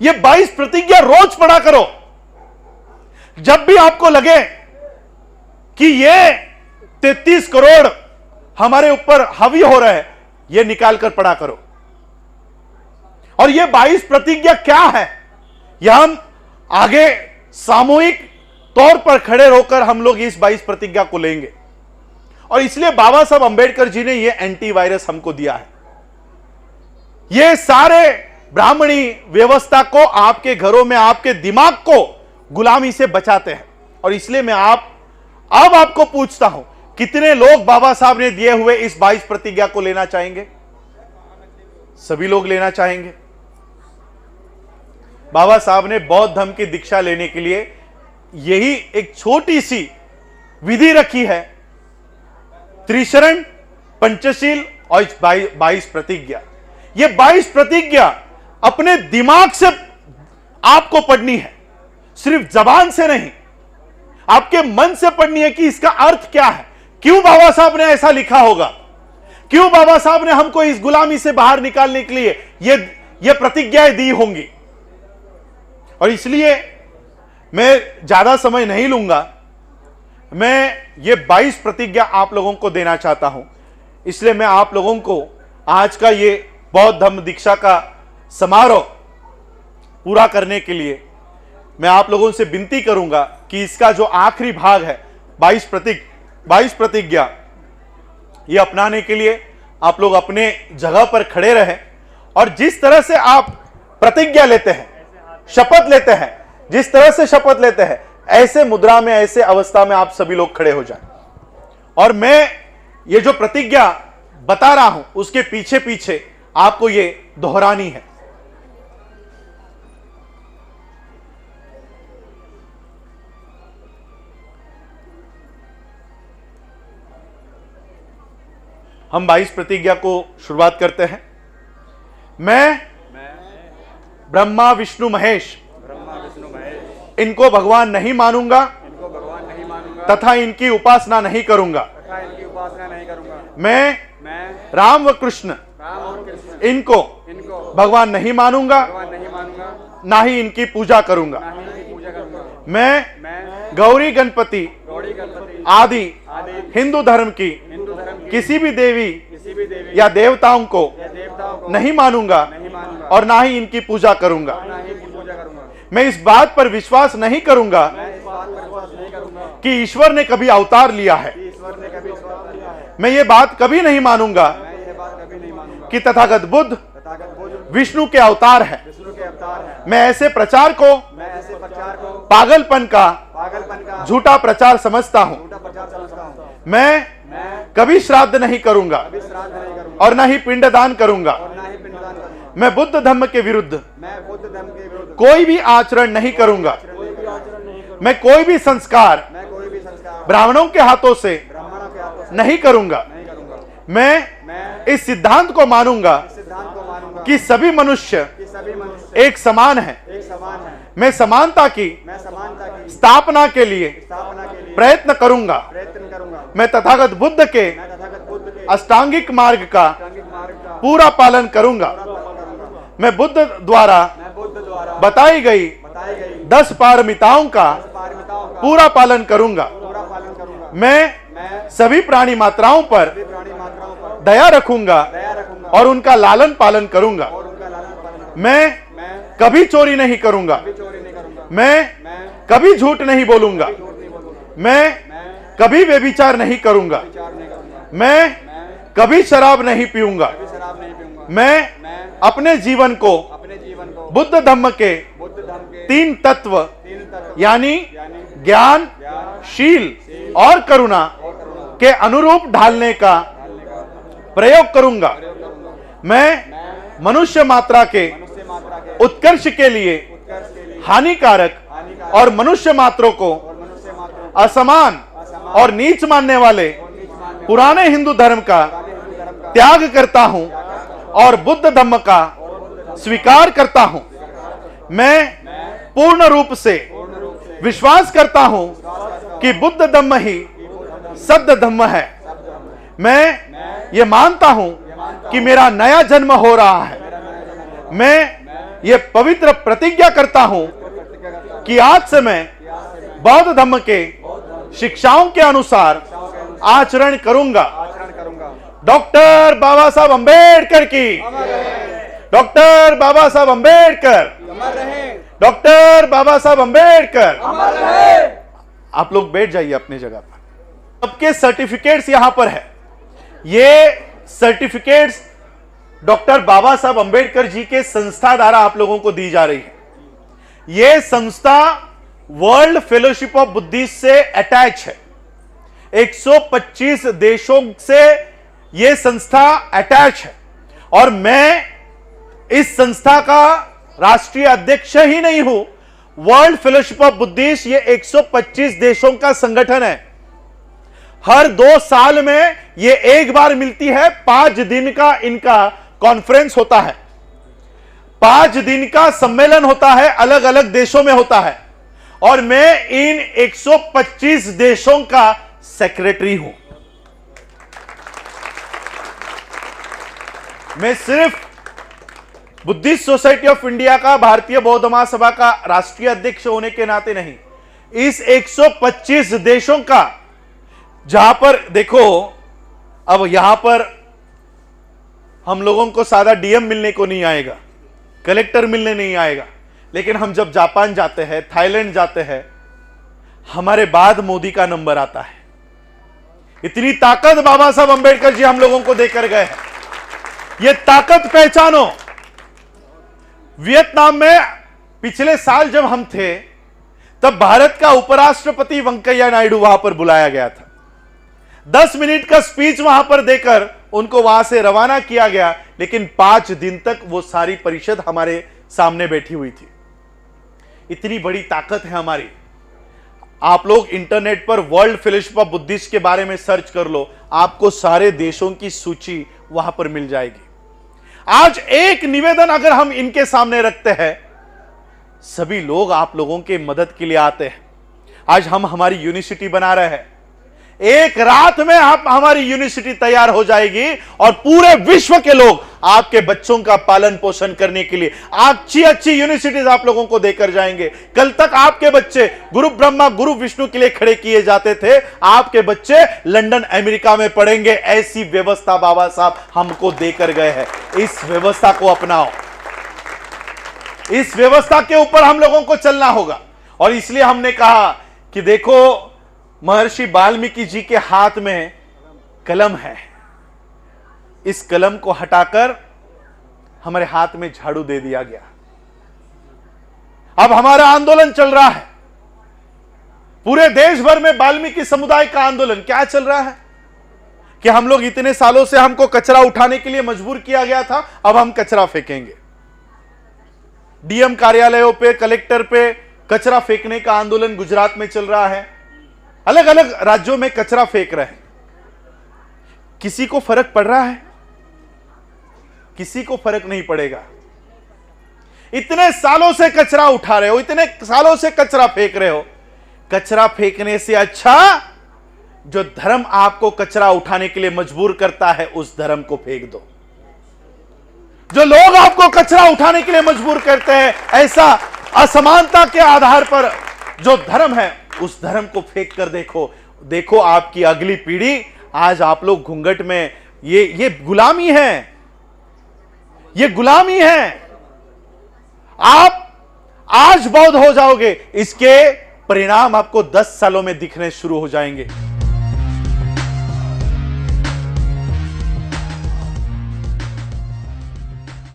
ये 22 प्रतिज्ञा रोज पढ़ा करो। जब भी आपको लगे कि ये 33 करोड़ हमारे ऊपर हावी हो रहा है, ये निकाल कर पढ़ा करो। और ये 22 प्रतिज्ञा क्या है, यह हम आगे सामूहिक तौर पर खड़े होकर हम लोग इस 22 प्रतिज्ञा को लेंगे। और इसलिए बाबा साहब अंबेडकर जी ने यह एंटीवायरस हमको दिया है। ये सारे ब्राह्मणी व्यवस्था को आपके घरों में, आपके दिमाग को गुलामी से बचाते हैं। और इसलिए मैं अब आपको पूछता हूं, कितने लोग बाबा साहब ने दिए हुए इस 22 प्रतिज्ञा को लेना चाहेंगे? सभी लोग लेना चाहेंगे। बाबा साहब ने बौद्ध धर्म की दीक्षा लेने के लिए यही एक छोटी सी विधि रखी है, त्रिशरण, पंचशील और 22 प्रतिज्ञा। ये 22 प्रतिज्ञा अपने दिमाग से आपको पढ़नी है, सिर्फ जबान से नहीं, आपके मन से पढ़नी है कि इसका अर्थ क्या है, क्यों बाबा साहब ने ऐसा लिखा होगा, क्यों बाबा साहब ने हमको इस गुलामी से बाहर निकालने के लिए ये प्रतिज्ञाएं दी होंगी। और इसलिए मैं ज्यादा समय नहीं लूंगा, मैं ये 22 प्रतिज्ञा आप लोगों को देना चाहता हूं। इसलिए मैं आप लोगों को आज का ये बौद्ध धम्म दीक्षा का समारोह पूरा करने के लिए मैं आप लोगों से विनती करूंगा कि इसका जो आखिरी भाग है 22 प्रतिज्ञा, ये अपनाने के लिए आप लोग अपने जगह पर खड़े रहें। और जिस तरह से आप प्रतिज्ञा लेते हैं, शपथ लेते हैं, जिस तरह से शपथ लेते हैं, ऐसे मुद्रा में, ऐसे अवस्था में आप सभी लोग खड़े हो जाएं। और मैं ये जो प्रतिज्ञा बता रहा हूं उसके पीछे पीछे आपको ये दोहरानी है। हम 22 प्रतिज्ञा को शुरुआत करते हैं। मैं ब्रह्मा विष्णु महेश इनको भगवान नहीं मानूंगा तथा इनकी उपासना नहीं करूंगा। मैं राम व कृष्ण इनको भगवान नहीं मानूंगा, ना ही इनकी पूजा करूंगा। मैं गौरी गणपति आदि हिंदू धर्म की किसी भी देवी या देवताओं को नहीं मानूंगा और ना ही इनकी पूजा करूंगा। मैं इस बात पर विश्वास नहीं करूंगा कि ईश्वर ने कभी अवतार लिया है। मैं ये बात कभी नहीं मानूंगा कि तथागत बुद्ध विष्णु के अवतार है। मैं ऐसे प्रचार को पागलपन का झूठा प्रचार समझता हूं। मैं कभी श्राद्ध नहीं करूंगा और न ही पिंडदान करूंगा। मैं बुद्ध धर्म के विरुद्ध कोई भी आचरण नहीं करूंगा। मैं कोई भी संस्कार ब्राह्मणों के हाथों से नहीं करूंगा। मैं इस सिद्धांत को मानूंगा कि सभी मनुष्य एक समान है। मैं समानता की स्थापना के लिए प्रयत्न करूंगा। मैं तथागत बुद्ध के अष्टांगिक मार्ग का पूरा पालन करूंगा। मैं बुद्ध द्वारा बताई गई 10 पारमिताओं का पूरा पालन करूंगा। मैं सभी प्राणी मात्राओं पर दया रखूंगा और उनका लालन पालन करूंगा। मैं कभी चोरी नहीं करूंगा। मैं कभी झूठ नहीं बोलूंगा। मैं कभी व्यभिचार नहीं करूंगा। मैं कभी शराब नहीं पीऊंगा। मैं अपने जीवन को बुद्ध धम्म के 3 तत्व यानी ज्ञान, शील और करुणा के अनुरूप ढालने का प्रयोग करूंगा। मैं मनुष्य मात्रा के उत्कर्ष के लिए हानिकारक और मनुष्य मात्रों को असमान और नीच मानने वाले पुराने हिंदू धर्म का त्याग करता हूं और बुद्ध धम्म का स्वीकार करता हूं। मैं पूर्ण रूप से विश्वास करता हूं कि बुद्ध धम्म ही सद्ध धम्म है। मैं ये मानता हूं कि मेरा नया जन्म हो रहा है। मैं ये पवित्र प्रतिज्ञा करता हूं कि आज से मैं बौद्ध धर्म के शिक्षाओं के अनुसार आचरण करूंगा। डॉक्टर बाबा साहब अंबेडकर की, डॉक्टर बाबा साहब अंबेडकर, डॉक्टर बाबा साहब अंबेडकर। आप लोग बैठ जाइए अपनी जगह पर। सबके सर्टिफिकेट्स यहां पर है। ये सर्टिफिकेट्स डॉक्टर बाबा साहब अंबेडकर जी के संस्था द्वारा आप लोगों को दी जा रही है। यह संस्था वर्ल्ड फेलोशिप ऑफ बुद्धिस्ट से अटैच है। 125 देशों से यह संस्था अटैच है और मैं इस संस्था का राष्ट्रीय अध्यक्ष ही नहीं हूं। वर्ल्ड फेलोशिप ऑफ बुद्धिस्ट ये 125 देशों का संगठन है। हर 2 साल में ये एक बार मिलती है। 5 दिन का इनका कॉन्फ्रेंस होता है, 5 दिन का सम्मेलन होता है, अलग अलग देशों में होता है और मैं इन 125 देशों का सेक्रेटरी हूं। मैं सिर्फ बुद्धिस्ट सोसाइटी ऑफ इंडिया का, भारतीय बौद्ध महासभा का राष्ट्रीय अध्यक्ष होने के नाते नहीं, इस 125 देशों का, जहां पर देखो अब यहां पर हम लोगों को सादा डीएम मिलने को नहीं आएगा, कलेक्टर मिलने नहीं आएगा, लेकिन हम जब जापान जाते हैं, थाईलैंड जाते हैं, हमारे बाद मोदी का नंबर आता है। इतनी ताकत बाबा साहब अंबेडकर जी हम लोगों को देकर गए हैं। यह ताकत पहचानो। वियतनाम में पिछले साल जब हम थे तब भारत का उपराष्ट्रपति वेंकैया नायडू वहां पर बुलाया गया था। 10 मिनट का स्पीच वहां पर देकर उनको वहां से रवाना किया गया, लेकिन 5 दिन तक वो सारी परिषद हमारे सामने बैठी हुई थी। इतनी बड़ी ताकत है हमारी। आप लोग इंटरनेट पर वर्ल्ड फेलोशिप ऑफ बुद्धिस्ट के बारे में सर्च कर लो, आपको सारे देशों की सूची वहां पर मिल जाएगी। आज एक निवेदन अगर हम इनके सामने रखते हैं, सभी लोग आप लोगों के मदद के लिए आते हैं। आज हम हमारी यूनिवर्सिटी बना रहे हैं। एक रात में आप हमारी यूनिवर्सिटी तैयार हो जाएगी और पूरे विश्व के लोग आपके बच्चों का पालन पोषण करने के लिए अच्छी अच्छी यूनिवर्सिटीज आप लोगों को देकर जाएंगे। कल तक आपके बच्चे गुरु ब्रह्मा गुरु विष्णु के लिए खड़े किए जाते थे, आपके बच्चे लंदन अमेरिका में पढ़ेंगे। ऐसी व्यवस्था बाबा साहब हमको देकर गए हैं। इस व्यवस्था को अपनाओ। इस व्यवस्था के ऊपर हम लोगों को चलना होगा। और इसलिए हमने कहा कि देखो, महर्षि वाल्मीकि जी के हाथ में कलम है, इस कलम को हटाकर हमारे हाथ में झाड़ू दे दिया गया। अब हमारा आंदोलन चल रहा है पूरे देश भर में। वाल्मीकि समुदाय का आंदोलन क्या चल रहा है कि हम लोग इतने सालों से हमको कचरा उठाने के लिए मजबूर किया गया था, अब हम कचरा फेंकेंगे। डीएम कार्यालयों पे, कलेक्टर पे कचरा फेंकने का आंदोलन गुजरात में चल रहा है। अलग अलग राज्यों में कचरा फेंक रहे हैं। किसी को फर्क पड़ रहा है? किसी को फर्क नहीं पड़ेगा। इतने सालों से कचरा उठा रहे हो, इतने सालों से कचरा फेंक रहे हो। कचरा फेंकने से अच्छा जो धर्म आपको कचरा उठाने के लिए मजबूर करता है, उस धर्म को फेंक दो। जो लोग आपको कचरा उठाने के लिए मजबूर करते हैं, ऐसा असमानता के आधार पर जो धर्म है, उस धर्म को फेंक कर देखो। देखो आपकी अगली पीढ़ी, आज आप लोग घूंघट में, ये गुलामी है, ये गुलामी है। आप आज बौद्ध हो जाओगे, इसके परिणाम आपको 10 सालों में दिखने शुरू हो जाएंगे।